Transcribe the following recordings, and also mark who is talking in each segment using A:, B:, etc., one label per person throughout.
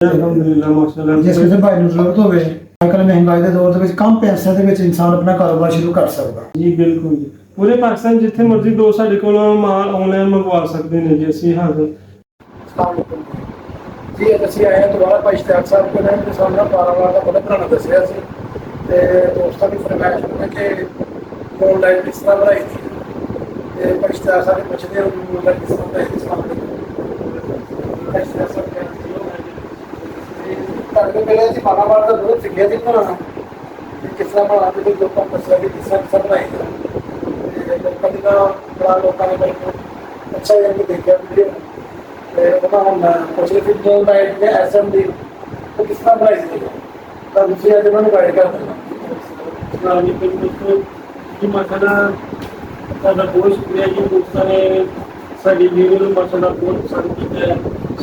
A: ਅਲਹਮਦੁਲਿਲਾ ਮਾਸ਼ਾਅੱਲਾ।
B: ਜਿਸ ਕਿਸੇ ਭਾਈ ਨੂੰ ਜ਼ਰੂਰਤ ਹੋਵੇ ਅੱਜਕੱਲ੍ਹ ਮਹਿੰਗਾਈ ਦੇ ਦੌਰ ਦੇ ਵਿੱਚ ਕਮ ਪੈਸਿਆਂ ਦੇ ਵਿੱਚ ਇਨਸਾਨ ਆਪਣਾ ਕਾਰੋਬਾਰ ਸ਼ੁਰੂ ਕਰ ਸਕਦਾ।
A: ਜੀ ਬਿਲਕੁਲ ਜੀ, ਪੂਰੇ ਪਾਕਿਸਤਾਨ ਜਿੱਥੇ ਮਰਜ਼ੀ ਦੋ ਸਾਡੇ ਕੋਲੋਂ ਮਾਲ ਆਨਲਾਈਨ ਮੰਗਵਾ ਸਕਦੇ ਨੇ ਜੀ ਅਸੀਂ ਹਾਜ਼ਰ।
B: ਜੀ ਅਸੀਂ ਆਏ ਹਾਂ ਦੁਬਾਰਾ ਭਾਈ ਇਸ਼ਤਿਆਕ ਸਾਹਿਬ ਕੋਲ ਹੈ ਕਿ ਸਾਨੂੰ ਕਾਰੋਬਾਰ ਦਾ ਬੜਾ ਬਣਾਉਣਾ ਦੱਸਿਆ ਸੀ ਤੇ ਦੋਸਤਾਂ ਦੀ ਫਰਮਾਇਸ਼ ਨੇ ਕਿ ਆਨਲਾਈਨ ਕਿਸ ਤਰ੍ਹਾਂ ਬਣਾਈ ਦੀ ਤੇ ਭਾਈ ਇਸ਼ਤਿਆਕ ਸਾਹਿਬ ਨੂੰ ਪੁੱਛਦੇ ਹਾਂ ਆਨਲਾਈਨ ਕਿਸ ਤਰ੍ਹਾਂ ਬਣਾਈ ਦੀ ਸਾਨੂੰ। ਭਾਈ ਇਸ਼ਤਿਆਕ ਸਾਹਿਬ ਕਹਿੰਦੇ ਤੁਹਾਡੇ ਪਹਿਲੇ ਅਸੀਂ ਕਾਰੋਬਾਰ ਦਾ ਬਹੁਤ ਸਿੱਖਿਆ ਸੀ ਬਣਾਉਣਾ ਕਿਸ ਤਰ੍ਹਾਂ ਬਣਾਉਣਾ ਤੇ ਲੋਕਾਂ ਨੂੰ ਦੱਸਿਆ ਕਿ ਕਿਸ ਤਰ੍ਹਾਂ ਬਣਾਈ ਤੇ ਲੋਕਾਂ ਦੀ ਤਾਂ ਬੜਾ ਲੋਕਾਂ ਨੇ ਮੈਨੂੰ ਅੱਛਾ ਜਿਹਾ ਦੇਖਿਆ ਵੀਡੀਓ ਤੇ ਉਹਨਾਂ ਹੁਣ ਪੁੱਛ ਰਹੇ ਸੀ ਜੋ ਲਾਈਟ ਦੇ ਐਸਐਮਡੀ ਉਹ ਕਿਸ ਤਰ੍ਹਾਂ ਬਣਾਈ ਸੀ ਤਾਂ ਤੁਸੀਂ ਅੱਜ ਉਹਨਾਂ ਨੂੰ ਗਾਈਡ ਕਰ ਦੇਣਾ।
A: ਜੀ ਬਿਲਕੁਲ ਜੀ ਮਾਸ਼ਾਅੱਲਾ, ਤੁਹਾਡਾ ਬਹੁਤ ਸ਼ੁਕਰੀਆ ਜੀ। ਦੋਸਤਾਂ ਨੇ ਸਾਡੀ ਵੀਡੀਓ ਨੂੰ ਮਾਸ਼ਾਅੱਲਾ ਬਹੁਤ ਪਸੰਦ ਕੀਤਾ ਹੈ।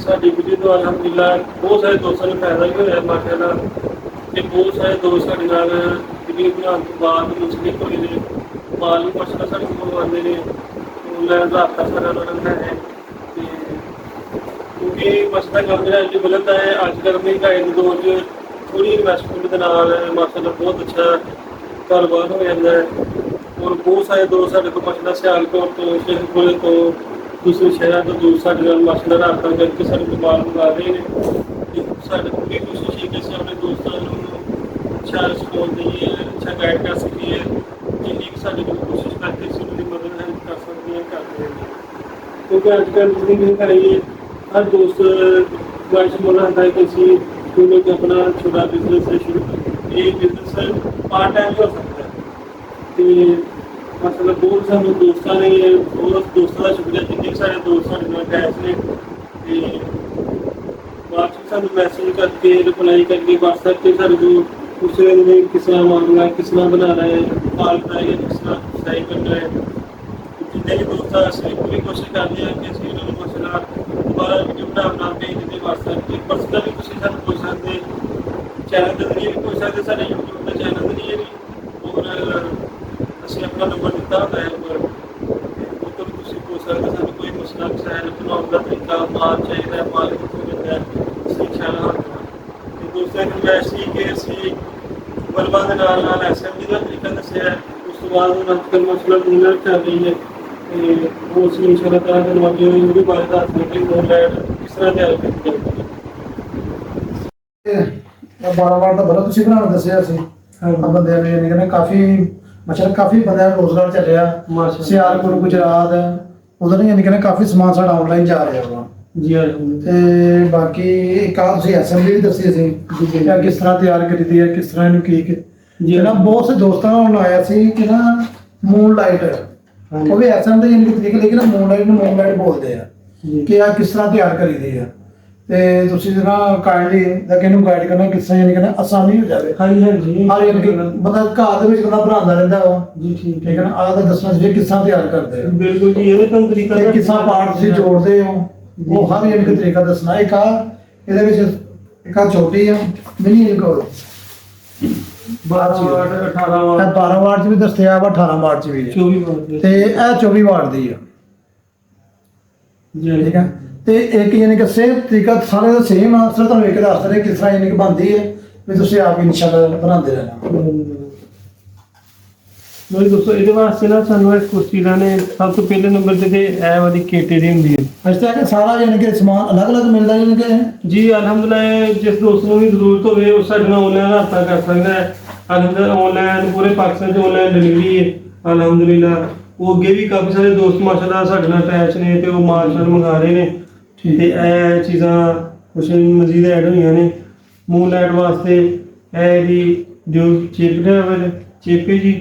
A: ਸਾਡੀ ਵੀਡੀਓ ਤੋਂ ਅਲਹਮਦੁਲਿਲਾ ਬਹੁਤ ਸਾਰੇ ਦੋਸਤਾਂ ਨੂੰ ਫਾਇਦਾ ਵੀ ਹੋਇਆ ਮਾਸ਼ਾਅੱਲਾ ਤੇ ਬਹੁਤ ਸਾਰੇ ਦੋਸਤ ਸਾਡੇ ਨਾਲ ਵੀਡੀਓ ਬਣਾਉਣ ਤੋਂ ਬਾਅਦ ਮੁਸਲਿਮ ਹੋਏ ਨੇ, ਮਾਲ ਵੀ ਮਾਸ਼ਾਅੱਲਾ ਸਾਡੇ ਕੋਲ ਮੰਗਵਾਉਂਦੇ ਨੇ, ਆਨਲਾਈਨ ਰਾਬਤਾ ਸਾਰਾ ਉਹਨਾਂ ਨਾਲ ਹੈ ਤੇ ਕਿਉਂਕਿ ਮਸਲਾ ਕੰਮ ਜਿਹੜਾ ਅੱਜ ਗਲਤ ਹੈ। ਅੱਜ ਕੱਲ੍ਹ ਮਹਿੰਗਾਈ ਦੇ ਦੌਰ 'ਚ ਥੋੜ੍ਹੀ ਇਨਵੈਸਟਮੈਂਟ ਦੇ ਨਾਲ ਮਾਸ਼ਾਅੱਲਾ ਬਹੁਤ ਅੱਛਾ ਕਾਰੋਬਾਰ ਹੋ ਜਾਂਦਾ ਹੈ। ਔਰ ਬਹੁਤ ਸਾਰੇ ਦੋਸਤ ਸਾਡੇ ਕੋਲ ਮਾਸ਼ਾਅੱਲਾ ਸਿਆਲਕੋਟ ਤੋਂ, ਸ਼ੇਖੂਪੁਰੇ ਤੋਂ, ਦੂਸਰੇ ਸ਼ਹਿਰਾਂ ਤੋਂ ਦੋਸਤ ਸਾਡੇ ਨਾਲ ਮਾਸ਼ਾਅੱਲਾ ਰਾਬਤਾ ਕਰਕੇ ਸਾਡੇ ਕੋਲ ਮਾਲ ਮੰਗਵਾ ਰਹੇ ਨੇ ਤੇ ਸਾਡੀ ਪੂਰੀ ਕੋਸ਼ਿਸ਼ ਹੈ ਕਿ ਅਸੀਂ ਆਪਣੇ ਦੋਸਤਾਂ ਨੂੰ ਅੱਛਾ ਰਿਸਪੌਂਸ ਦੇਈਏ, ਅੱਛਾ ਗਾਈਡ ਕਰ ਸਕੀਏ। ਜਿੰਨੀ ਕਿ ਸਾਡੇ ਕੋਲ ਕੋਸ਼ਿਸ਼ ਕਰਕੇ ਅਸੀਂ ਉਹਨਾਂ ਦੀ ਮਦਦ ਹੈਲਪ ਕਰ ਸਕਦੇ ਹਾਂ ਕਰਦੇ ਹਾਂ ਕਿਉਂਕਿ ਅੱਜ ਕੱਲ੍ਹ ਜਿੰਨੀ ਮਹਿੰਗਾਈ ਹਰ ਦੋਸਤ ਗਾਇਸ਼ ਮੰਗਦਾ ਹੈ ਕਿ ਅਸੀਂ ਕੋਈ ਲੋਕ ਆਪਣਾ ਛੋਟਾ ਬਿਜ਼ਨਸ ਸ਼ੁਰੂ ਕਰੀਏ। ਇਹ ਬਿਜ਼ਨਸ ਪਾਰਟ ਟਾਈਮ ਹੋ ਸਕਦਾ ਹੈ ਤੇ ਮਸਲਾ ਬਹੁਤ ਸਾਨੂੰ ਦੋਸਤਾਂ ਨੇ ਬਹੁਤ ਦੋਸਤਾਂ ਦਾ ਸ਼ੁਕਰੀਆ ਜਿੰਨੇ ਸਾਡੇ ਦੋਸਤ ਸਾਡੇ ਨਾਲ ਅਟੈਚ ਨੇ ਤੇ ਬਾਅਦ 'ਚ ਸਾਨੂੰ ਮੈਸੇਜ ਕਰਕੇ ਰਿਪਲਾਈ ਕਰਕੇ WhatsApp 'ਤੇ ਸਾਡੇ ਕੋਲ ਪੁੱਛਦੇ ਨੇ ਕਿਸ ਤਰ੍ਹਾਂ ਮਾਮਲਾ ਹੈ, ਕਿਸ ਤਰ੍ਹਾਂ ਬਣਾਉਣਾ ਹੈ, ਪਾਲ ਕਰਾਇਆ ਕਿਸ ਤਰ੍ਹਾਂ ਸਹੀ ਕਰਨਾ ਹੈ। ਜਿੰਨੇ ਵੀ ਦੋਸਤ ਅਸੀਂ ਪੂਰੀ ਕੋਸ਼ਿਸ਼ ਕਰਦੇ ਹਾਂ ਕਿ ਅਸੀਂ ਉਹਨਾਂ ਨੂੰ ਮਸਲਾ ਦੁਬਾਰਾ ਵੀਡੀਓ ਬਣਾ ਕੇ ਜਿਹਦੇ WhatsApp 'ਤੇ ਪਰਸਨਲ ਵੀ ਤੁਸੀਂ ਸਾਨੂੰ ਪੁੱਛ ਸਕਦੇ, ਚੈਨਲ ਦੇ ਜ਼ਰੀਏ ਵੀ ਪੁੱਛ ਸਕਦੇ, ਸਾਡੇ YouTube ਦੇ ਚੈਨਲ ਦੇ ਜ਼ਰੀਏ ਵੀ। ਔਰ ਅਸੀਂ ਆਪਣਾ ਨੰਬਰ ਦਿੱਤਾ ਹੁੰਦਾ ਹੈ ਉੱਪਰ ਉਹ ਤੋਂ ਵੀ ਤੁਸੀਂ ਪੁੱਛ ਸਕਦੇ ਸਾਨੂੰ ਕੋਈ ਮਸਲਾ ਕਿਸੇ ਹੈਲਪ ਬਣਾਉਣ ਦਾ ਤਰੀਕਾ, ਮਾਲ ਚਾਹੀਦਾ, ਮਾਲ ਕਿੱਥੋਂ ਮਿਲਦਾ ਹੈ, ਅਸੀਂ ਇੰਸ਼ਾਅੱਲਾ ਤੇ ਦੋਸਤਾਂ ਨੂੰ ਵੈਸੇ ਹੀ ਕਿ ਅਸੀਂ ਬਲਬਾਂ ਦੇ ਨਾਲ ਨਾਲ ਐਸਐਮਡੀ ਦਾ ਤਰੀਕਾ ਦੱਸਿਆ। ਉਸ ਤੋਂ ਬਾਅਦ ਹੁਣ ਅੱਜ ਕੱਲ੍ਹ ਮਸਲਾ ਦੁਨੀਆ ਚੱਲ ਰਹੀ ਹੈ ਤੇ ਉਹ ਅਸੀਂ ਇੰਸ਼ਾਅੱਲਾ ਤਾਲਾ ਕਰਵਾਉਂਦੇ ਹੋਏ ਉਹਦੇ ਬਾਰੇ ਦੱਸ ਦਿੰਦੇ ਕਿ ਆਨਲਾਈਨ ਕਿਸ ਤਰ੍ਹਾਂ ਤਿਆਰ ਕੀਤੀ ਜਾਂਦੀ
B: ਹੈ। 12 ਵਾਰ ਦਾ ਬੜਾ ਤੁਸੀਂ ਬਣਾਉਣਾ ਦੱਸਿਆ ਸੀ ਬੰਦਿਆਂ ਨੇ ਯਾਨੀ ਕਿ ਕਾਫੀ ਮਤਲਬ ਕਾਫੀ ਬੰਦਿਆਂ ਨੂੰ ਰੋਜ਼ਗਾਰ ਚੱਲਿਆ। ਸਿਆਲਕੋਟ ਗੁਜਰਾਤ ਉਧਰ ਯਾਨੀ ਕਿ ਕਾਫੀ ਸਮਾਨ ਸਾਡਾ ਆਨਲਾਈਨ ਜਾ ਰਿਹਾ ਵਾ
A: ਜੀ।
B: ਤੇ ਬਾਕੀ ਇੱਕ ਆ ਤੁਸੀਂ ਐਸਐਮਡੀ ਵੀ ਦੱਸੀ ਸੀ ਕਿ ਕਿਸ ਤਰ੍ਹਾਂ ਤਿਆਰ ਕਰੀਦੀ ਹੈ, ਕਿਸ ਤਰ੍ਹਾਂ ਇਹਨੂੰ ਕੀ ਜੀ ਨਾ ਬਹੁਤ ਸੇ ਦੋਸਤਾਂ ਨੂੰ ਆਇਆ ਸੀ ਕਿ ਨਾ ਮੂਨ ਲਾਈਟ ਉਹ ਵੀ ਐਸਐਮਡੀ ਯਾਨੀ ਕਿ ਤਰੀਕੇ ਲੇਕਿਨ ਮੂਨ ਲਾਈਟ ਨੂੰ ਮੂਨ ਲਾਈਟ ਬੋਲਦੇ ਆ ਕਿ ਆ ਕਿਸ ਤਰ੍ਹਾਂ ਤਿਆਰ ਕਰੀਦੀ ਆ ਤੇ ਤੁਸੀਂ ਜਿਹੜਾ ਕਾਈਂਡਲੀ ਦਾ ਕਿਹਨੂੰ ਗਾਈਡ ਕਰਨਾ ਕਿਸ ਤਰ੍ਹਾਂ ਯਾਨੀ ਕਿ ਆਸਾਨੀ ਹੋ ਜਾਵੇ।
A: ਹਾਂਜੀ ਹਾਂਜੀ
B: ਹਰ ਯਾਨੀ ਕਿ ਬੰਦਾ ਘਰ ਦੇ ਵਿੱਚ ਬੰਦਾ ਬਣਾਉਂਦਾ ਰਹਿੰਦਾ ਵਾ ਜੀ ਠੀਕ ਹੈ ਨਾ ਆਹ ਤਾਂ ਦੱਸਣਾ ਸੀ ਕਿਸ ਤਰ੍ਹਾਂ ਤਿਆਰ ਕਰਦੇ ਆ।
A: ਬਿਲਕੁਲ ਜੀ, ਇਹ ਤਾਂ ਤਰੀਕਾ
B: ਕਿਸ ਤਰ੍ਹਾਂ ਪਾਰਟ ਤੁਸੀਂ ਜੋੜਦੇ ਹੋ ਉਹ ਹਰ ਯਾਨੀ ਕਿ ਤਰੀਕਾ ਦੱਸਣਾ। ਇੱਕ ਆ ਇਹਦੇ ਵਿੱਚ ਇੱਕ ਆ ਛੋਟੀ ਆ ਮਿਨੀ ਇਨਕੋਰ
A: 12 ਵਾਟ 18 ਵਾਟ
B: 12 ਵਾਟ ਚ ਵੀ ਦੱਸਿਆ ਵਾ 18 ਵਾਟ ਚ ਵੀ
A: 24 ਵਾਟ
B: ਤੇ ਇਹ 24 ਵਾਟ ਦੀ ਆ
A: ਜੀ।
B: ਠੀਕ ਹੈ ਤੇ ਇੱਕ ਯਾਨੀ ਕਿ ਸੇਮ ਤਰੀਕਾ ਸਾਰੇ ਦਾ ਸੇਮ ਆ। ਸਿਰ ਤੁਹਾਨੂੰ ਇੱਕ ਦੱਸ ਰਹੇ ਕਿਸ ਤਰ੍ਹਾਂ ਯਾਨੀ ਕਿ ਬਣਦੀ ਹੈ ਵੀ ਤੁਸੀਂ ਆਪ ਇਨਸ਼ਾਅੱਲਾ ਬਣਾਉਂਦੇ ਰਹਿਣਾ।
A: ਮੇਰੇ ਦੋਸਤੋ ਇਹਦੇ ਵਾਸਤੇ ਨਾ ਸਾਨੂੰ ਇੱਕ ਕੁਰਸੀ ਲੈਣੇ ਸਭ ਤੋਂ ਪਹਿਲੇ ਨੰਬਰ ਤੇ ਇਹ ਵਾਲੀ ਕੇਟੇ ਦੀ ਹੁੰਦੀ ਹੈ।
B: ਅੱਜ ਤੱਕ ਸਾਰਾ ਯਾਨੀ ਕਿ ਸਮਾਨ ਅਲੱਗ-ਅਲੱਗ ਮਿਲਦਾ ਯਾਨੀ ਕਿ
A: ਜੀ ਅਲਹਮਦੁਲਿਲਾ ਜਿਸ ਦੋਸਤ ਨੂੰ ਵੀ ਜ਼ਰੂਰਤ ਹੋਵੇ ਉਹ ਸਾਡੇ ਨਾਲ ਆਨਲਾਈਨ ਰਾਬਤਾ ਕਰ ਸਕਦਾ ਹੈ। ਅਲਹਮਦੁਲਿਲਾ ਆਨਲਾਈਨ ਪੂਰੇ ਪਾਕਿਸਤਾਨ 'ਚ ਆਨਲਾਈਨ ਡਿਲੀਵਰੀ ਹੈ ਅਲਹਮਦੁਲਿਲਾ। ਉਹ ਅੱਗੇ ਵੀ ਕਾਫੀ ਸਾਰੇ ਦੋਸਤ ਮਾਸ਼ਾਅੱਲਾ ਸਾਡੇ ਨਾਲ ਅਟੈਚ ਨੇ ਤੇ ਉਹ ਮਾਲ ਮੰਗਾ ਰਹੇ ਨੇ ਤੇ ਇਹ ਚੀਜ਼ਾਂ ਕੁਛ ਮਜ਼ੀਦ ਐਡ ਹੋਈਆਂ ਨੇ ਮੂਨ ਲਾਈਟ ਵਾਸਤੇ। ਇਹ ਦੀ ਜੋ ਚਿਪ ਹੈ ਜੀ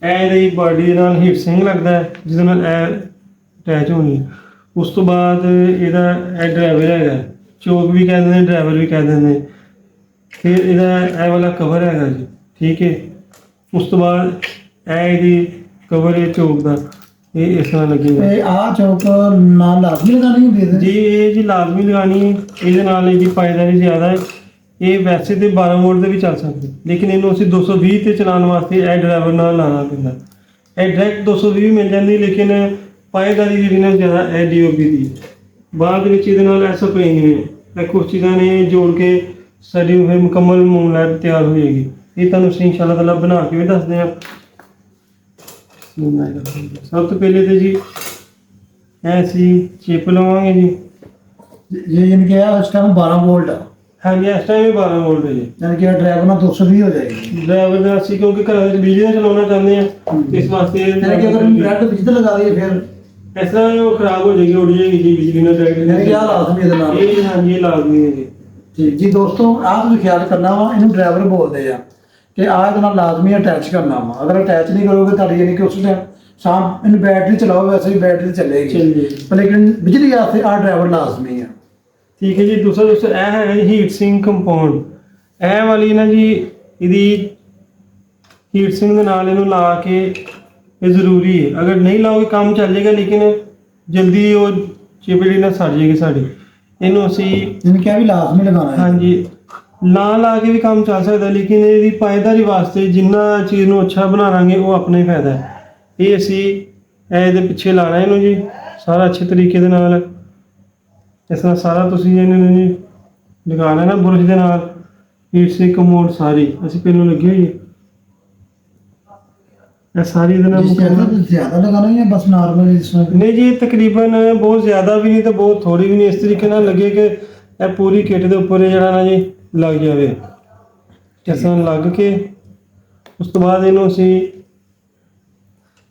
A: ਇਹਦੀ ਬਾਡੀ ਦੇ ਨਾਲ ਹੀਟ ਸਿੰਘ ਲੱਗਦਾ ਹੈ ਜਿਹਦੇ ਨਾਲ ਇਹ ਅਟੈਚ ਹੋਣੀ ਹੈ। ਉਸ ਤੋਂ ਬਾਅਦ ਇਹਦਾ ਇਹ ਡਰਾਈਵਰ ਹੈਗਾ, ਚੋਕ ਵੀ ਕਹਿੰਦੇ ਨੇ, ਡਰਾਈਵਰ ਵੀ ਕਹਿੰਦੇ ਨੇ। ਫਿਰ ਇਹਦਾ ਇਹ ਵਾਲਾ ਕਵਰ ਹੈਗਾ ਜੀ ਠੀਕ ਹੈ। ਉਸ ਤੋਂ ਬਾਅਦ ਇਹ ਇਹਦੀ ਕਵਰ ਹੈ ਚੋਕ ਦਾ, ਇਹ ਇਸ ਤਰ੍ਹਾਂ ਲੱਗੇਗਾ।
B: ਤੇ ਆਹ ਚੌਕ ਨਾਲ ਲਾਜ਼ਮੀ ਲਗਾਉਣੀ ਹੁੰਦੀ ਹੈ
A: ਜੀ? ਇਹ ਜੀ ਲਾਜ਼ਮੀ ਲਗਾਉਣੀ ਹੈ। ਇਹਦੇ ਨਾਲ ਇਹਦੀ ਪਾਇਦਾਰੀ ਜ਼ਿਆਦਾ ਹੈ। ਇਹ ਵੈਸੇ ਤੇ 12 ਵੋਲਟ ਦੇ ਵੀ ਚੱਲ ਸਕਦੇ ਲੇਕਿਨ ਇਹਨੂੰ ਅਸੀਂ 220 ਤੇ ਚਲਾਉਣ ਵਾਸਤੇ ਇਹ ਡਰਾਈਵਰ ਨਾਲ ਲਾਉਣਾ ਪੈਂਦਾ। ਇਹ ਡਾਇਰੈਕਟ 220 ਮਿਲ ਜਾਂਦੀ ਲੇਕਿਨ ਪਾਇਦਾਰੀ ਜਿਹੜੀ ਨਾ ਜ਼ਿਆਦਾ ਇਹ DOB ਦੀ। ਬਾਅਦ ਵਿੱਚ ਇਹਦੇ ਨਾਲ ਐਸਾ ਪਈ ਨਹੀਂ ਹੈ ਇਹ ਕੁਝ ਚੀਜ਼ਾਂ ਨੇ ਜੋੜ ਕੇ ਸਾਡੀ ਫਿਰ ਮੁਕੰਮਲ ਮੂਨ ਲਾਈਟ ਤਿਆਰ ਹੋ ਜਾਏਗੀ। ਇਹ ਤੁਹਾਨੂੰ ਅਸੀਂ ਇਨਸ਼ਾਅੱਲਾ ਤਾਲਾ ਬਣਾ ਕੇ ਵੀ ਦੱਸਦੇ ਹਾਂ। ਸਭ ਤੋਂ ਪਹਿਲੇ ਤੇ ਜੀ ਇਹ ਅਸੀਂ ਚਿਪ ਲਵਾਂਗੇ ਜੀ।
B: ये इनके इस टाइम 12 वोल्ट है,
A: ਹਾਂਜੀ ਇਸ ਟਾਈਮ 12 ਵੋਲਟ ਹੈ ਜੀ।
B: यानी कि ड्राइवर ना 220 हो जाएगी।
A: ਡਰਾਈਵਰ ਦਾ ਅਸੀਂ ਕਿਉਂਕਿ ਘਰਾਂ ਵਿੱਚ ਬਿਜਲੀ ਨਾਲ ਚਲਾਉਣਾ ਚਾਹੁੰਦੇ ਹਾਂ, ਇਸ ਵਾਸਤੇ
B: यानी कि अगर हम ब्रेड बिजली लगा दिए फिर
A: ਇਸ ਤਰ੍ਹਾਂ ਉਹ ਖਰਾਬ ਹੋ ਜਾਏਗੀ, ਉੱਡ ਜਾਏਗੀ ਜੀ ਬਿਜਲੀ ਨਾਲ
B: यानी कि
A: ਡਾਇਰੈਕਟ।
B: यार लाजमी है जनाब।
A: ਇਹ ਹਾਂਜੀ ਇਹ ਲਾਜ਼ਮੀ ਹੈ ਜੀ।
B: जी दोस्तों आप भी ख्याल करना वा, इन्हें ड्राइवर बोलते हैं कि आज ना लाजमी अटैच करना वा। अगर अटैच नहीं करोगे तो यानी कि उस टाइम शाम इन बैटरी चलाओ, वैसे ही बैटरी चलेगी
A: चल जाएगी।
B: पर लेकिन बिजली वास्ते आ ड्राइवर लाजमी है।
A: ਠੀਕ ਹੈ ਜੀ। ਦੂਸਰਾ ਦੋਸਤੋ ਇਹ ਹੈ ਹੀਟ ਸਿੰਕ ਕੰਪਾਊਂਡ। ਇਹ ਵਾਲੀ ਨਾ ਜੀ ਇਹਦੀ ਹੀਟ ਸਿੰਕ ਦੇ ਨਾਲ ਇਹਨੂੰ ਲਾ ਕੇ ਇਹ ਜ਼ਰੂਰੀ ਹੈ। ਅਗਰ ਨਹੀਂ ਲਾਓਗੇ ਕੰਮ ਚੱਲ ਜਾਏਗਾ, ਲੇਕਿਨ ਜਲਦੀ ਉਹ ਚਿਪੜੀ ਨਾਲ ਸੜ ਜਾਏਗੀ ਸਾਡੀ। ਇਹਨੂੰ ਅਸੀਂ
B: इनके भी लाजमी लगाना है।
A: ਹਾਂਜੀ ਨਾ ਲਾ ਕੇ ਵੀ ਕੰਮ ਚੱਲ ਸਕਦਾ, ਲੇਕਿਨ ਇਹਦੀ ਪਾਇਦਾਰੀ ਵਾਸਤੇ ਜਿੰਨਾ ਚੀਜ਼ ਨੂੰ ਅੱਛਾ ਬਣਾ ਲਾਂਗੇ ਉਹ ਆਪਣਾ ਹੀ ਫਾਇਦਾ ਹੈ। ਇਹ ਅਸੀਂ ਇਹਦੇ ਪਿੱਛੇ ਲਾਣਾ ਇਹਨੂੰ ਜੀ ਸਾਰਾ ਅੱਛੇ ਤਰੀਕੇ ਦੇ ਨਾਲ। ਇਸ ਤਰ੍ਹਾਂ ਸਾਰਾ ਤੁਸੀਂ ਇਹਨੂੰ ਜੀ ਲਗਾ ਲੈਣਾ ਬੁਰਸ਼ ਦੇ ਨਾਲ। ਹੀਟ ਸਿੰਕ ਮੋਡ ਸਾਰੀ ਅਸੀਂ ਪਹਿਲਾਂ ਲੱਗੀ ਹੋਈ ਹੈ। ਇਹ ਸਾਰੀ ਇਹਦੇ ਨਾਲ
B: जिस
A: ਮੁਕੰਮਲ
B: तो ज्यादा लगाना है या बस नॉर्मल जिसमें
A: ਨਹੀਂ ਜੀ, ਤਕਰੀਬਨ ਬਹੁਤ ਜ਼ਿਆਦਾ ਵੀ ਨਹੀਂ ਤੇ ਬਹੁਤ ਥੋੜੀ ਵੀ ਨਹੀਂ। ਇਸ ਤਰੀਕੇ ਨਾਲ ਲੱਗੇ ਕਿ ਇਹ ਪੂਰੀ ਕਿੱਟ ਦੇ ਉੱਪਰ ਇਹ ਜਿਹੜਾ ਨਾ ਜੀ ਲੱਗ ਜਾਵੇ। ਇਸ ਤਰ੍ਹਾਂ ਲੱਗ ਕੇ ਉਸ ਤੋਂ ਬਾਅਦ ਇਹਨੂੰ ਅਸੀਂ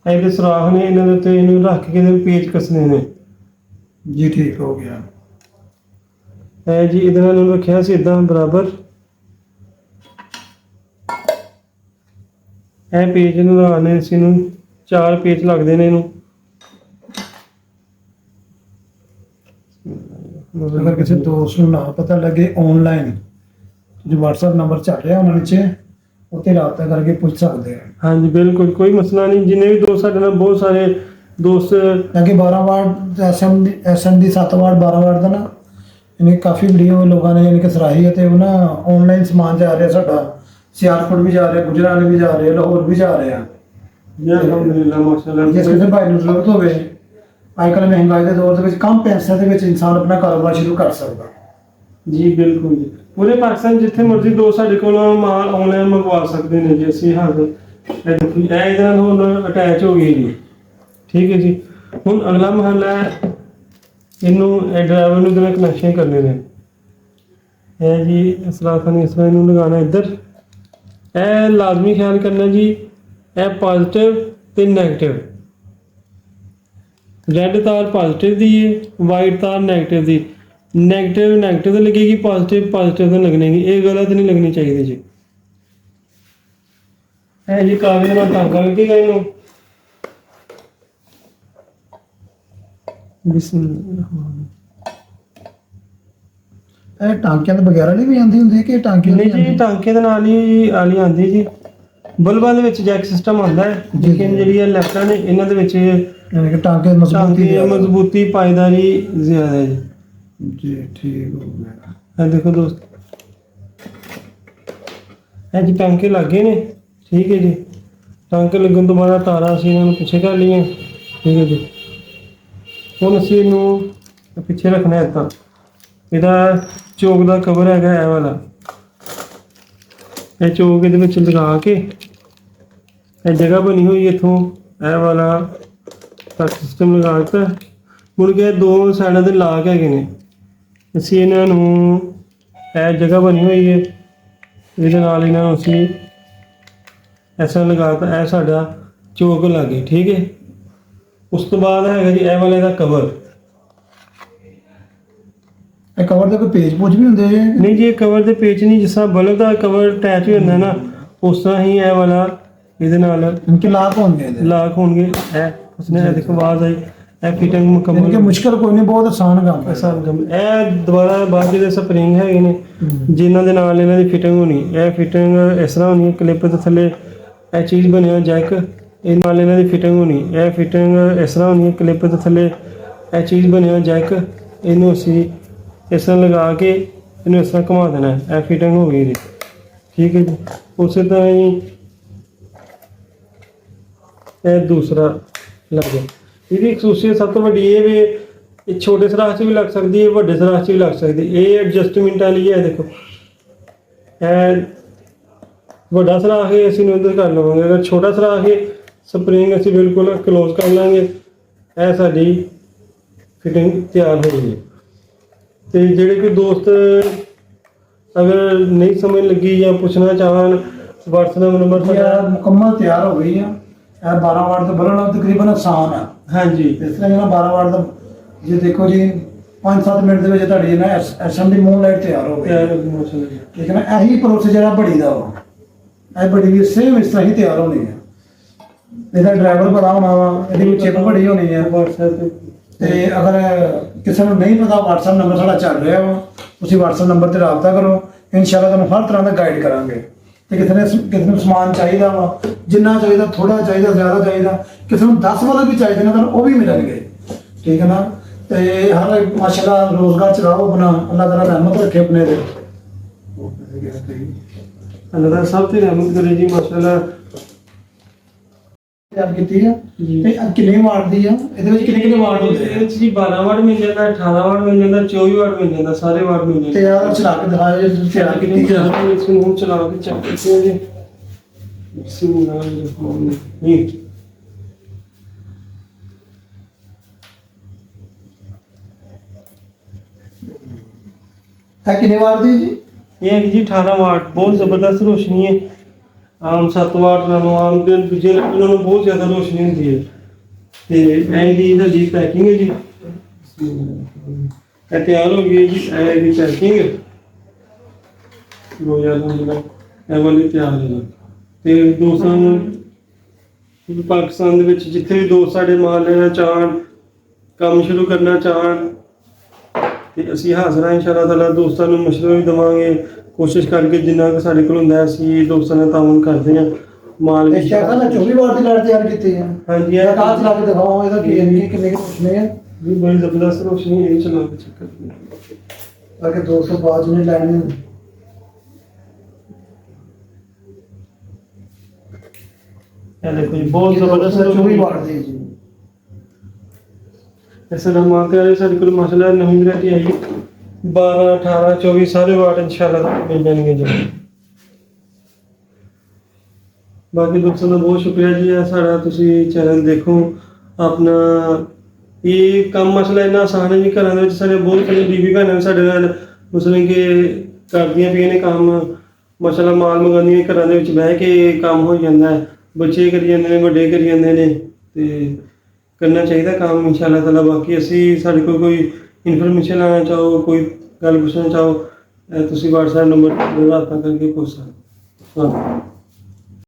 A: ਇਹਦੇ ਸੁਰਾਖ ਨੇ ਇਹਨਾਂ ਦੇ ਉੱਤੇ ਇਹਨੂੰ ਰੱਖ ਕੇ ਇਹਦੇ ਪੇਚ ਕੱਸਣੇ ਨੇ।
B: जी ठीक हो गया।
A: ਇਹ ਜੀ ਇਹਦੇ ਨਾਲ ਇਹਨੂੰ ਰੱਖਿਆ ਸੀ ਇਦਾਂ ਬਰਾਬਰ। ਇਹ ਪੇਚ ਨੂੰ ਲਗਾਉਣੇ ਅਸੀਂ ਨੂੰ 4 ਪੇਚ ਲੱਗਦੇ ਨੇ ਇਹਨੂੰ।
B: अगर किसी दोस्त को ना पता लगे ऑनलाइन जो व्हाट्सएप नंबर चल रहा है उन्होंने नीचे उत्ते रब्ता करके पूछ सकते हैं।
A: ਹਾਂਜੀ ਬਿਲकुल ਕੋਈ ਮਸਲਾ ਨਹੀਂ। ਜਿੰਨੇ ਵੀ ਦੋਸਤ ਸਾਡੇ ਨਾਲ ਬਹੁਤ ਸਾਰੇ ਦੋਸਤ
B: ताकि 12 वाट SMD 7 वाट 12 वाट का ना इन्हें काफ़ी वीडियो लोगों ने यानी कि सराही है तो वो ना ऑनलाइन समान जा रहा है साडा सियालकोट भी जा रहे हैं, गुजरात भी जा रहे हैं, लाहौर भी जा रहे हैं।
A: ਜੀ ਅਲਹਮਦੁਲਿਲਾ ਮਾਸ਼ਾਅੱਲਾ।
B: जिस किसी भाई ਨੂੰ ਜ਼ਰੂਰਤ ਹੋਵੇ ਅੱਜਕੱਲ੍ਹ ਮਹਿੰਗਾਈ ਦੇ ਦੌਰ ਦੇ ਵਿੱਚ ਕਮ ਪੈਸਿਆਂ ਦੇ ਵਿੱਚ ਇਨਸਾਨ ਆਪਣਾ ਕਾਰੋਬਾਰ ਸ਼ੁਰੂ ਕਰ ਸਕਦਾ।
A: ਜੀ ਬਿਲਕੁਲ ਜੀ। ਪੂਰੇ ਪਾਕਿਸਤਾਨ ਜਿੱਥੇ ਮਰਜ਼ੀ ਦੋਸਤ ਸਾਡੇ ਕੋਲੋਂ ਮਾਲ ਆਨਲਾਈਨ ਮੰਗਵਾ ਸਕਦੇ ਨੇ ਜੀ। ਅਸੀਂ ਹਰ ਇਹ ਦੇਖੋ ਇਹ ਇਹਦੇ ਨਾਲ ਹੁਣ ਅਟੈਚ ਹੋ ਗਈ ਜੀ। ਠੀਕ ਹੈ ਜੀ। ਹੁਣ ਅਗਲਾ ਮਹੱਲਾ ਹੈ ਇਹਨੂੰ ਇਹ ਡਰਾਈਵਰ ਨੂੰ ਇਹਦੇ ਕਨੈਕਸ਼ਨ ਕਰਨੇ ਨੇ। ਇਹ ਜੀ ਇਸ ਤਰ੍ਹਾਂ ਇਹਨੂੰ ਲਗਾਉਣਾ ਇੱਧਰ। ਇਹ ਲਾਜ਼ਮੀ ਖਿਆਲ ਕਰਨਾ ਜੀ ਇਹ ਪੋਜ਼ਿਟਿਵ ਤੇ ਨੈਗੇਟਿਵ। ਰੈੱਡ ਤਾਰ ਪੋਜ਼ਿਟਿਵ ਦੀ ਹੈ, ਵਾਈਟ ਤਾਰ ਨੈਗੇਟਿਵ ਦੀ। ਨੈਗੇਟਿਵ ਤੇ ਲੱਗੇਗੀ, ਪੋਜ਼ਿਟਿਵ ਤੇ ਲੱਗਣੇਗੀ। ਇਹ ਗਲਤ ਨਹੀਂ ਲੱਗਣੀ ਚਾਹੀਦੀ ਜੀ। ਇਹ ਜੀ ਕਾਗਜ਼ ਨਾਲ ਟਾਂਕਾ ਲੱਗੇਗਾ ਇਹਨੂੰ। ਬਿਸਮਿਲ੍ਲਾਹ।
B: ਇਹ ਟਾਂਕਿਆਂ ਦੇ ਬਗੈਰ ਨਹੀਂ ਵੀ ਆਉਂਦੀ ਹੁੰਦੀ ਕਿ ਟਾਂਕੇ
A: ਨਹੀਂ ਜੀ ਟਾਂਕੇ ਦੇ ਨਾਲ ਹੀ ਆਲੀ ਆਉਂਦੀ ਜੀ। ਬਲਬਾਂ ਦੇ ਵਿੱਚ ਜੈਕ ਸਿਸਟਮ ਆਉਂਦਾ ਹੈ, ਲੇਕਿਨ ਜਿਹੜੀ ਇਹ ਲੈਫਟਾਂ ਨੇ ਇਹਨਾਂ ਦੇ ਵਿੱਚ
B: यानी कि टांके मजबूती
A: ਮਜ਼ਬੂਤੀ ਪਾਇਦਾਰੀ ਜ਼ਿਆਦਾ ਹੈ ਜੀ।
B: जी ठीक हो गया।
A: ਇਹ ਦੇਖੋ ਦੋਸਤ ਇਹ ਜੀ ਟਾਂਕੇ ਲੱਗੇ ਨੇ। ਠੀਕ ਹੈ ਜੀ। ਟਾਂਕੇ ਲੱਗਣ ਤੋਂ ਬਾਅਦ ਤਾਰਾਂ ਅਸੀਂ ਇਹਨਾਂ ਨੂੰ ਪਿੱਛੇ ਕਰ ਲਈਆਂ। ਠੀਕ ਹੈ ਜੀ। ਹੁਣ ਅਸੀਂ ਇਹਨੂੰ ਪਿੱਛੇ ਰੱਖਣਾ ਹੈ। ਤਾਂ ਇਹਦਾ ਚੌਕ ਦਾ ਕਵਰ ਹੈਗਾ ਇਹ ਵਾਲਾ। ਇਹ ਚੌਕ ਇਹਦੇ ਵਿੱਚ ਲਗਾ ਕੇ ਇਹ ਜਗ੍ਹਾ ਬਣੀ ਹੋਈ ਇੱਥੋਂ ਇਹ ਵਾਲਾ ਤੱਕ ਸਿਸਟਮ ਲਗਾ ਦਿੱਤਾ। ਮੁੜ ਕੇ ਦੋ ਸਾਈਡਾਂ ਦੇ ਲਾਕ ਹੈਗੇ ਨੇ। ਅਸੀਂ ਇਹਨਾਂ ਨੂੰ ਇਹ ਜਗ੍ਹਾ ਬਣੀ ਹੋਈ ਹੈ ਇਹਦੇ ਨਾਲ ਇਹਨਾਂ ਨੂੰ ਅਸੀਂ ਐਸਾ ਲਗਾ ਦਿੱਤਾ। ਇਹ ਸਾਡਾ ਚੌਕ ਲੱਗ ਗਿਆ। ਠੀਕ ਹੈ। ਉਸ ਤੋਂ ਬਾਅਦ ਹੈਗਾ ਜੀ ਇਹ ਵਾਲੇ ਦਾ ਕਵਰ।
B: ਇਹ ਕਵਰ ਦੇ ਕੋਈ ਪੇਜ ਪੂਜ ਵੀ ਹੁੰਦੇ ਹੈ?
A: ਨਹੀਂ ਜੀ ਇਹ ਕਵਰ ਦੇ ਪੇਚ ਨਹੀਂ। ਜਿਸ ਤਰ੍ਹਾਂ ਬਲਬ ਦਾ ਕਵਰ ਅਟੈਚ ਹੋ ਜਾਂਦਾ ਨਾ ਉਸ ਤਰ੍ਹਾਂ ਹੀ ਇਹ ਵਾਲਾ ਇਹਦੇ ਨਾਲ
B: इनके लाख होंगे
A: ਲਾਕ ਹੋਣਗੇ। ਇਹ ਉਸਨੇ ਇਹ ਦੇਖੋ ਆਵਾਜ਼ ਆਈ। ਇਹ ਫਿਟਿੰਗ
B: इनके
A: ਮੁਕੰਮਲ
B: मुश्किल कोई नहीं, बहुत आसान काम है।
A: ਆਸਾਨ ਕੰਮ। ਇਹ ਦੁਬਾਰਾ ਬਾਅਦ ਜਿਹੜੇ ਸਪਰਿੰਗ ਹੈਗੇ ਨੇ ਜਿਨ੍ਹਾਂ ਦੇ ਨਾਲ ਇਹਨਾਂ ਦੀ ਫਿਟਿੰਗ ਹੋਣੀ। ਇਹ ਫਿਟਿੰਗ ਇਸ ਤਰ੍ਹਾਂ ਹੋਣੀ ਹੈ ਕਲਿੱਪ ਦੇ ਥੱਲੇ ਇਹ ਚੀਜ਼ ਬਣਿਆ ਜੈਕ। ਇਹ ਨਾਲ ਇਹਨਾਂ ਦੀ ਫਿਟਿੰਗ ਹੋਣੀ। ਇਹ ਫਿਟਿੰਗ ਇਸ ਤਰ੍ਹਾਂ ਹੋਣੀ ਹੈ ਕਲਿੱਪ ਦੇ ਥੱਲੇ ਇਹ ਚੀਜ਼ ਬਣਿਆ ਜੈਕ। ਇਹਨੂੰ ਅਸੀਂ ਇਸ ਤਰ੍ਹਾਂ ਲਗਾ ਕੇ ਇਹਨੂੰ ਇਸ ਤਰ੍ਹਾਂ ਘੁਮਾ ਦੇਣਾ। ਇਹ ਫਿਟਿੰਗ ਹੋ ਗਈ ਜੀ। ਠੀਕ ਹੈ ਜੀ। ਉਸੇ ਤਰ੍ਹਾਂ ਹੀ ਇਹ ਦੂਸਰਾ ਲੱਗ ਗਿਆ। ਇਹਦੀ ਖੂਸੀਅਤ ਸਭ ਤੋਂ ਵੱਡੀ ਇਹ ਵੀ ਇਹ ਛੋਟੇ ਸਰਾਖ 'ਚ ਵੀ ਲੱਗ ਸਕਦੀ ਹੈ, ਵੱਡੇ ਸਰਾਖ 'ਚ ਵੀ ਲੱਗ ਸਕਦੀ ਹੈ। ਇਹ ਐਡਜਸਟਮੈਂਟ ਵਾਲੀ ਹੈ, ਦੇਖੋ ਇਹ ਵੱਡਾ ਸਰਾਖ ਹੈ, ਅਸੀਂ ਨੂੰ ਇੱਧਰ ਕਰ ਲਵਾਂਗੇ। ਅਗਰ ਛੋਟਾ ਸਰਾਖ ਹੈ, ਸਪਰਿੰਗ ਅਸੀਂ ਬਿਲਕੁਲ ਕਲੋਜ਼ ਕਰ ਲਾਂਗੇ। ਇਹ ਸਾਡੀ ਫਿਟਿੰਗ ਤਿਆਰ ਹੋ ਗਈ ਹੈ। ਤੇ ਜਿਹੜੇ ਕੋਈ ਦੋਸਤ ਅਗਰ ਨਹੀਂ ਸਮਝ ਲੱਗੀ ਜਾਂ ਪੁੱਛਣਾ ਚਾਹਣ, WhatsApp ਨੰਬਰ
B: ਇਹ
A: ਸਾਡਾ
B: ਮੁਕੰਮਲ ਤਿਆਰ ਹੋ ਗਈ ਆ। ਇਹ 12 ਵਾਟ ਦਾ ਬਲਬ ਤਕਰੀਬਨ ਆਸਾਨ ਆ।
A: ਹਾਂਜੀ
B: ਇਸ ਤਰ੍ਹਾਂ ਜਿਹੜਾ 12 ਵਾਟ ਦਾ, ਜੇ ਦੇਖੋ ਜੀ 5-7 ਮਿੰਟ ਦੇ ਵਿੱਚ ਤੁਹਾਡੀ ਨਾ ਐਸਐਮਡੀ ਮੂਨ ਲਾਈਟ ਤਿਆਰ ਹੋ
A: ਤਿਆਰ
B: ਗਈ।
A: ਹੋ ਗਈ ਮਾਸ਼ਾਅੱਲਾ।
B: ਠੀਕ ਹੈ ਨਾ, ਇਹੀ ਪ੍ਰੋਸੀਜਰ ਆ ਬੜੀ ਦਾ ਵਾ। ਇਹ ਬੜੀ ਵੀ ਸੇਮ ਇਸ ਤਰ੍ਹਾਂ ਹੀ ਤਿਆਰ ਹੋਣੀ ਹੈ। ਇਹਦਾ ਡਰਾਈਵਰ ਬੜਾ ਹੋਣਾ ਵਾ, ਇਹਦੀ ਵੀ ਚਿਪ ਬੜੀ ਹੋਣੀ ਹੈ।
A: WhatsApp
B: ਤੇ ਅਗਰ ਕਿਸੇ ਨੂੰ ਨਹੀਂ ਪਤਾ, WhatsApp ਨੰਬਰ ਸਾਡਾ ਚੱਲ ਰਿਹਾ ਵਾ, ਤੁਸੀਂ WhatsApp ਨੰਬਰ ਤੇ ਰਾਬਤਾ ਕਰੋ। ਇਨਸ਼ਾਅੱਲਾ ਤੁਹਾਨੂੰ ਹਰ ਤਰ੍ਹਾਂ ਦਾ ਗਾਈਡ ਕਰਾਂਗੇ। ਤੇ ਕਿਸੇ ਨੂੰ ਸਮਾਨ ਚਾਹੀਦਾ ਵਾ, ਜਿੰਨਾ ਚਾਹੀਦਾ, ਥੋੜਾ ਚਾਹੀਦਾ, ਜ਼ਿਆਦਾ ਚਾਹੀਦਾ, ਕਿਸੇ ਨੂੰ 10 ਵਾਲਾ ਵੀ ਚਾਹੀਦੇ ਨੇ ਤੁਹਾਨੂੰ ਉਹ ਵੀ ਮਿਲਣਗੇ। ਠੀਕ ਹੈ ਨਾ। ਤੇ ਹਰ ਮਾਸ਼ਾਅੱਲਾ ਰੋਜ਼ਗਾਰ ਚਲਾਓ ਆਪਣਾ, ਅੱਲਾਹ ਤਾਲਾ ਰਹਿਮਤ ਰੱਖੇ ਆਪਣੇ ਤੇ।
A: ਅੱਲਾਹ ਤਾਲਾ ਸਭ ਤੇ ਰਹਿਮਤ ਕਰੇ ਜੀ ਮਾਸ਼ਾਅੱਲਾ।
B: ਤਿਆਰ ਕੀਤੀ ਆ।
A: ਜੀ।
B: ਤੇ ਕਿੰਨੇ ਵਾਟ ਦੀ ਆ? ਇਹਦੇ ਵਿੱਚ ਕਿੰਨੇ ਵਾਟ ਹੁੰਦੇ ਆ?
A: ਇਹਦੇ 'ਚ ਜੀ 12 ਵਾਟ ਮਿਲ ਜਾਂਦਾ, 18 ਵਾਟ ਮਿਲ ਜਾਂਦਾ, 24 ਵਾਟ ਮਿਲ ਜਾਂਦਾ, ਸਾਰੇ ਵਾਟ ਮਿਲ ਜਾਂਦੇ।
B: ਤੇ ਆ ਚਲਾ ਕੇ ਦਿਖਾਓ ਜੇ ਤੁਸੀਂ ਤਿਆਰ ਕੀਤੀ ਆ।
A: ਇਸ ਨੂੰ ਹੁਣ ਚਲਾ ਕੇ ਚੈੱਕ ਕਰਦੇ ਹਾਂ ਜੀ। ਬਿਸਮਿਲ੍ਲਾਹਿਰਰਹਿਮਾਨਿਰਰਹੀਮ।
B: ਇਹ ਕਿੰਨੇ ਵਾਟ ਦੀ ਜੀ?
A: ਇਹ ਹੈ ਜੀ 18 ਵਾਟ, ਬਹੁਤ ਜ਼ਬਰਦਸਤ ਰੋਸ਼ਨੀ ਹੈ। ਆਮ 7 ਵਾਟ ਨਾਲੋਂ, ਆਮ ਦੇ ਦੂਜੇ ਨਾਲੋਂ ਬਹੁਤ ਜ਼ਿਆਦਾ ਰੋਸ਼ਨੀ ਹੁੰਦੀ ਹੈ। ਤੇ ਇਹ ਦੀ ਸਾਡੀ ਪੈਕਿੰਗ ਹੈ ਜੀ। ਇਹ ਤਿਆਰ ਹੋ ਗਈ ਹੈ ਜੀ। ਇਹ ਦੀ ਪੈਕਿੰਗ ਲੋ ਯਾਰ ਜਿਹੜਾ ਇਹ ਵਾਲੀ ਤਿਆਰ ਹੈ ਜੀ। ਤੇ ਦੋਸਤਾਂ ਨੂੰ ਪਾਕਿਸਤਾਨ ਦੇ ਵਿੱਚ ਜਿੱਥੇ ਵੀ ਦੋਸਤ ਸਾਡੇ ਮਾਲ ਲੈਣਾ ਚਾਹਣ, ਕੰਮ ਸ਼ੁਰੂ ਕਰਨਾ ਚਾਹਣ, ਤੇ ਅਸੀਂ ਹਾਜ਼ਰ ਹਾਂ ਇਨਸ਼ਾਅੱਲਾ ਤਾਲਾ। ਦੋਸਤਾਂ ਨੂੰ ਮਸ਼ਵਰਾ ਵੀ ਦੇਵਾਂਗੇ, ਕੋਸ਼ਿਸ਼ ਕਰਕੇ ਜਿੰਨਾ ਕੁ ਸਾਡੇ ਕੋਲ ਹੁੰਦਾ ਹੈ ਅਸੀਂ ਦੋਸਤਾਂ ਨਾਲ ਤਾਮਨ ਕਰਦੇ ਹਾਂ। ਮਾਲ
B: ਇਹ ਸ਼ਾਇਦ ਨਾ 24 ਵਾਟ ਦੀ ਲਾਈਟ ਤਿਆਰ ਕੀਤੀ ਹੈ।
A: ਹਾਂਜੀ
B: ਇਹ ਕਾਹ ਚਲਾ ਕੇ ਦਿਖਾਓ, ਇਹਦਾ ਕੀ ਹੈ, ਕਿੰਨੇ ਕੁ ਰੋਸ਼ਨੀ ਹੈ?
A: ਵੀ ਬੜੀ ਜ਼ਬਰਦਸਤ ਰੋਸ਼ਨੀ ਹੈ। ਚਲਾ ਕੇ ਚੈੱਕ ਕਰਦੇ ਹਾਂ।
B: ਤਾਂ ਕਿ 200 ਬਾਅਦ ਨੇ ਲੈਣੀ ਹੁੰਦੀ।
A: ਇਹ ਦੇਖੋ ਜੀ, ਬਹੁਤ ਜ਼ਬਰਦਸਤ
B: 24
A: ਰੋਸ਼ਨੀ
B: ਵਾਟ ਦੀ ਜੀ।
A: ऐसे नमाज के सारे कुल माशाल्लाह नवी वैरायटी आई 12 18 24 सारे वाट इंशाल्लाह मिल जाएंगे जी। बाकी दोस्तों का बहुत शुक्रिया जी। साड़ा तुसी चैनल देखो अपना। ये काम मसला इन्ना आसान है जी। घर में सारे बहुत सारे बीबी भैन साढ़े नाल मुस्लिम के करदियां पियां ने काम माशाल्लाह। माल मंगादियां घरां दे विच बह के काम हो जांदा है। बच्चे करी जांदे ने, वड्डे करी जांदे ने। ते करना चाहिए काम इंशाअल्लाह ताला। बाकी असी साढ़े कोई इन्फॉर्मेशन लेना चाहो, कोई गल पूछना चाहो, तुसी WhatsApp नंबर पर राबता करके पूछ सकते हो।